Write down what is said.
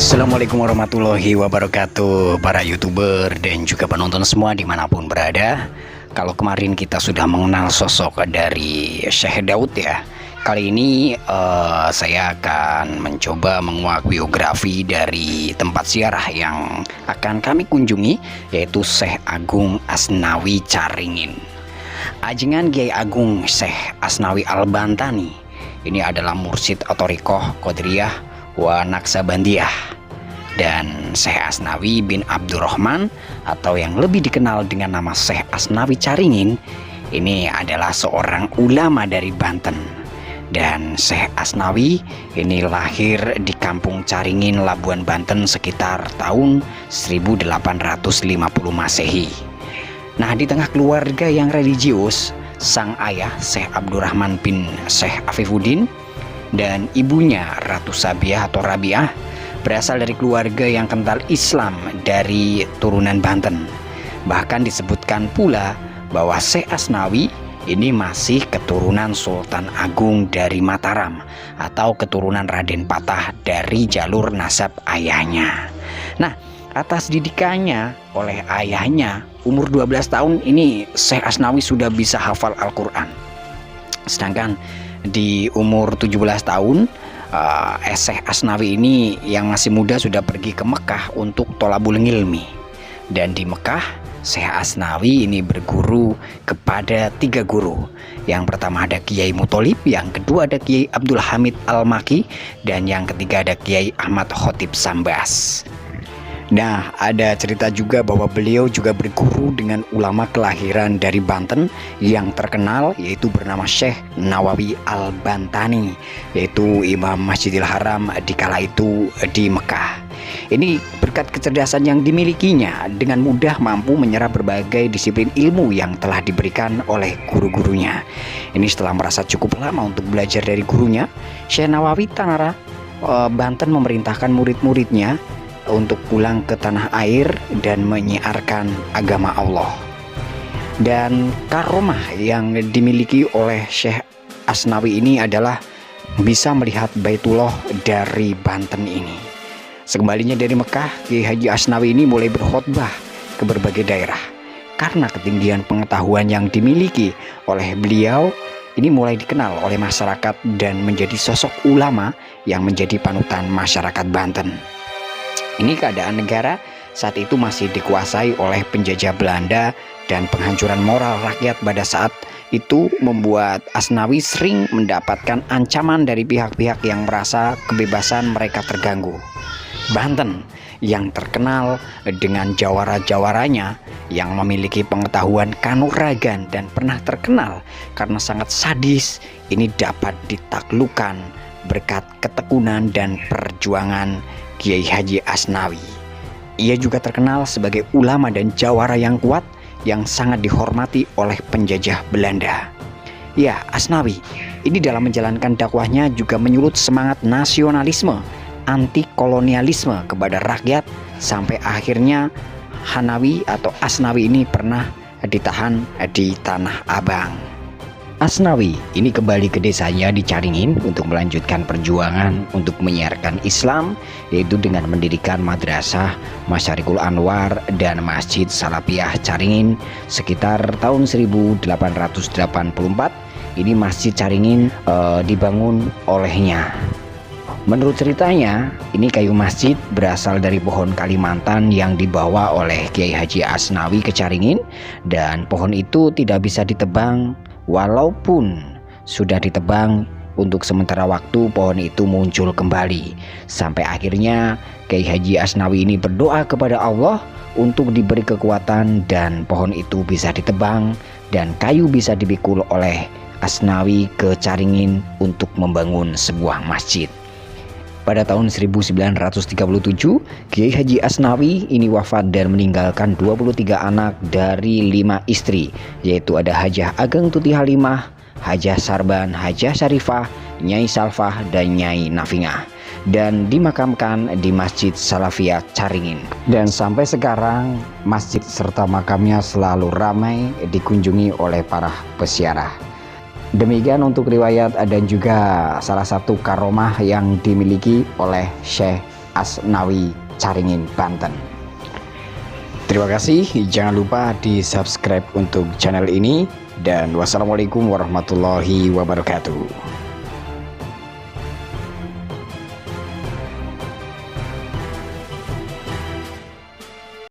Assalamualaikum warahmatullahi wabarakatuh, para youtuber dan juga penonton semua dimanapun berada. Kalau kemarin kita sudah mengenal sosok dari Syekh Daud ya, kali ini saya akan mencoba menguak biografi dari tempat ziarah yang akan kami kunjungi, yaitu Syekh Agung Asnawi Caringin. Ajengan Kiai Agung Syekh Asnawi Al-Bantani ini adalah mursyid Thariqah Qadiriyah wa Naksabandiyah. Dan Syekh Asnawi bin Abdurrahman atau yang lebih dikenal dengan nama Syekh Asnawi Caringin ini adalah seorang ulama dari Banten. Dan Syekh Asnawi ini lahir di kampung Caringin, Labuan Banten sekitar tahun 1850 Masehi. Nah, di tengah keluarga yang religius, sang ayah Syekh Abdurrahman bin Syekh Afifuddin dan ibunya Ratu Sabiah atau Rabiah berasal dari keluarga yang kental Islam dari turunan Banten. Bahkan disebutkan pula bahwa Syekh Asnawi ini masih keturunan Sultan Agung dari Mataram atau keturunan Raden Patah dari jalur nasab ayahnya. Nah, atas didikannya oleh ayahnya, umur 12 tahun ini Syekh Asnawi sudah bisa hafal Al-Quran. Sedangkan di umur 17 tahun Syekh Asnawi ini yang masih muda sudah pergi ke Mekah untuk thalabul ilmi. Dan di Mekah Syekh Asnawi ini berguru kepada 3 guru. Yang pertama ada Kiai Mutholib, yang kedua ada Kiai Abdul Hamid Al-Maki, dan yang ketiga ada Kiai Ahmad Khotib Sambas. Nah, ada cerita juga bahwa beliau juga berguru dengan ulama kelahiran dari Banten yang terkenal, yaitu bernama Syekh Nawawi Al-Bantani, yaitu Imam Masjidil Haram di kala itu di Mekah. Ini berkat kecerdasan yang dimilikinya, dengan mudah mampu menyerap berbagai disiplin ilmu yang telah diberikan oleh guru-gurunya. Ini setelah merasa cukup lama untuk belajar dari gurunya, Syekh Nawawi Tanara Banten memerintahkan murid-muridnya untuk pulang ke tanah air dan menyiarkan agama Allah. Dan karomah yang dimiliki oleh Syekh Asnawi ini adalah bisa melihat Baitullah dari Banten ini. Sekembalinya dari Mekah, Kiai Haji Asnawi ini mulai berkhotbah ke berbagai daerah. Karena ketinggian pengetahuan yang dimiliki oleh beliau ini mulai dikenal oleh masyarakat dan menjadi sosok ulama yang menjadi panutan masyarakat Banten. Ini keadaan negara saat itu masih dikuasai oleh penjajah Belanda, dan penghancuran moral rakyat pada saat itu membuat Asnawi sering mendapatkan ancaman dari pihak-pihak yang merasa kebebasan mereka terganggu. Banten yang terkenal dengan jawara-jawaranya yang memiliki pengetahuan kanuragan dan pernah terkenal karena sangat sadis, ini dapat ditaklukkan berkat ketekunan dan perjuangan Kiai Haji Asnawi. Ia juga terkenal sebagai ulama dan jawara yang kuat yang sangat dihormati oleh penjajah Belanda. Ya, Asnawi ini dalam menjalankan dakwahnya juga menyulut semangat nasionalisme, anti kolonialisme kepada rakyat, sampai akhirnya Hanawi atau Asnawi ini pernah ditahan di Tanah Abang. Asnawi ini kembali ke desanya di Caringin untuk melanjutkan perjuangan untuk menyiarkan Islam, yaitu dengan mendirikan Madrasah Masyarikul Anwar dan Masjid Salafiyah Caringin sekitar tahun 1884. Ini Masjid Caringin dibangun olehnya. Menurut ceritanya, ini kayu masjid berasal dari pohon Kalimantan yang dibawa oleh Kiai Haji Asnawi ke Caringin, dan pohon itu tidak bisa ditebang. Walaupun sudah ditebang untuk sementara waktu, pohon itu muncul kembali. Sampai akhirnya Kiai Haji Asnawi ini berdoa kepada Allah untuk diberi kekuatan dan pohon itu bisa ditebang dan kayu bisa dipikul oleh Asnawi ke Caringin untuk membangun sebuah masjid. Pada tahun 1937, Kiai Haji Asnawi ini wafat dan meninggalkan 23 anak dari 5 istri, yaitu ada Hajah Ageng Tuti Halimah, Hajah Sarban, Hajah Syarifah, Nyai Salfah, dan Nyai Nafingah, dan dimakamkan di Masjid Salafiyah Caringin. Dan sampai sekarang masjid serta makamnya selalu ramai dikunjungi oleh para peziarah. Demikian untuk riwayat dan juga salah satu karomah yang dimiliki oleh Syekh Asnawi, Caringin, Banten. Terima kasih, jangan lupa di subscribe untuk channel ini, dan wassalamualaikum warahmatullahi wabarakatuh.